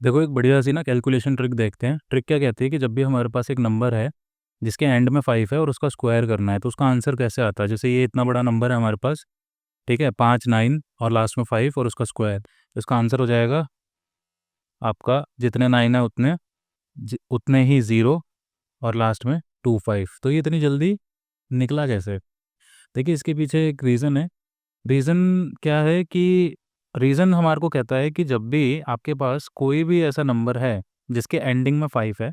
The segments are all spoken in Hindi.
देखो एक बढ़िया सी ना कैलकुलेशन ट्रिक देखते हैं। ट्रिक क्या कहती है कि जब भी हमारे पास एक नंबर है जिसके एंड में 5 है और उसका स्क्वायर करना है तो उसका आंसर कैसे आता है। जैसे ये इतना बड़ा नंबर है हमारे पास, ठीक है, 5 9 और लास्ट में 5 और उसका स्क्वायर, तो इसका आंसर हो जाएगा आपका जितने 9 है उतने उतने ही ज़ीरो और लास्ट में 2 5। तो ये इतनी जल्दी निकला कैसे? देखिए इसके पीछे एक रीज़न है। रीज़न क्या है कि रीज़न हमारे को कहता है कि जब भी आपके पास कोई भी ऐसा नंबर है जिसके एंडिंग में 5 है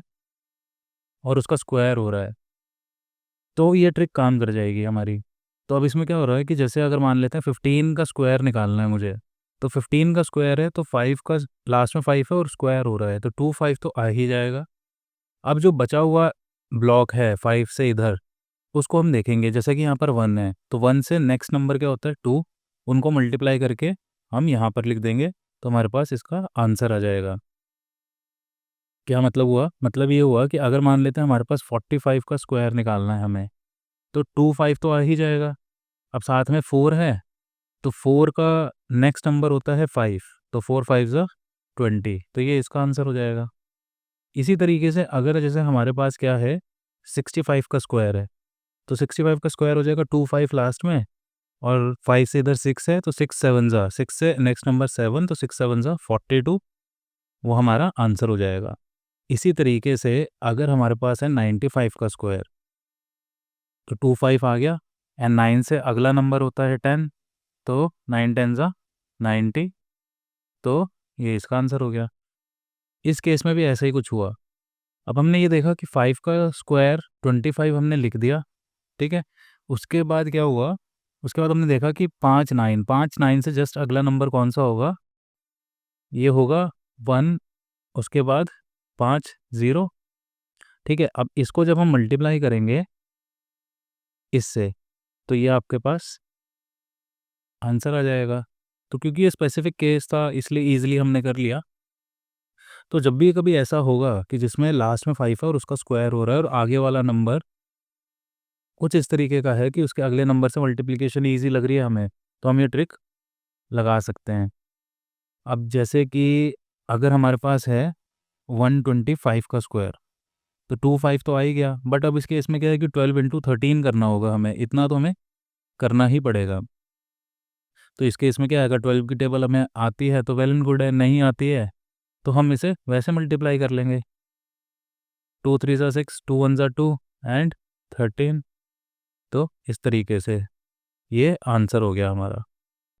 और उसका स्क्वायर हो रहा है, तो ये ट्रिक काम कर जाएगी हमारी। तो अब इसमें क्या हो रहा है कि जैसे अगर मान लेते हैं 15 का स्क्वायर निकालना है मुझे, तो 15 का स्क्वायर है तो 5 का लास्ट में 5 है और स्क्वायर हो रहा है तो 2 5 तो आ ही जाएगा। अब जो बचा हुआ ब्लॉक है 5 से इधर, उसको हम देखेंगे। जैसे कि यहाँ पर 1 है, तो 1 से नेक्स्ट नंबर क्या होता है 2, उनको मल्टीप्लाई करके हम यहाँ पर लिख देंगे, तो हमारे पास इसका आंसर आ जाएगा। क्या मतलब हुआ? मतलब ये हुआ कि अगर मान लेते हैं हमारे पास 45 का स्क्वायर निकालना है हमें, तो 2 5 तो आ ही जाएगा। अब साथ में 4 है, तो 4 का नेक्स्ट नंबर होता है 5, तो 4 5 ज़ा 20, तो ये इसका आंसर हो जाएगा। इसी तरीके से अगर जैसे हमारे पास क्या है 65 का स्क्वायर है, तो 65 का स्क्वायर हो जाएगा 2 5 लास्ट में और 5 से इधर 6 है, तो 6 7 ज़ा 6 से नेक्स्ट नंबर 7, तो 6 7 ज़ा 42, वो हमारा आंसर हो जाएगा। इसी तरीके से अगर हमारे पास है 95 का स्क्वायर, तो 2 5 आ गया एंड 9 से अगला नंबर होता है 10, तो 9 10 ज़ा 90, तो ये इसका आंसर हो गया। इस केस में भी ऐसा ही कुछ हुआ। अब हमने ये देखा कि 5 का स्क्वायर 25 हमने लिख दिया, ठीक है। उसके बाद क्या हुआ, उसके बाद हमने देखा कि 5 9 से जस्ट अगला नंबर कौन सा होगा, ये होगा 1, उसके बाद 5 0, ठीक है। अब इसको जब हम मल्टीप्लाई करेंगे इससे, तो ये आपके पास आंसर आ जाएगा। तो क्योंकि ये स्पेसिफिक केस था इसलिए ईज़िली हमने कर लिया। तो जब भी कभी ऐसा होगा कि जिसमें लास्ट में 5 है और उसका स्क्वायर हो रहा है और आगे वाला नंबर कुछ इस तरीके का है कि उसके अगले नंबर से मल्टीप्लिकेशन ईज़ी लग रही है हमें, तो हम ये ट्रिक लगा सकते हैं। अब जैसे कि अगर हमारे पास है 125 का स्क्वायर, तो 2 5 तो आ ही गया, बट अब इसके इसमें क्या है कि 12 इंटू 13 करना होगा हमें, इतना तो हमें करना ही पड़ेगा। तो इसके इसमें क्या आएगा, 12 की टेबल हमें आती है तो वेल एंड गुड है, नहीं आती है तो हम इसे वैसे मल्टीप्लाई कर लेंगे। 2 3 ज़ा 6, 2 1 ज़ा 2 एंड 13, तो इस तरीके से ये आंसर हो गया हमारा।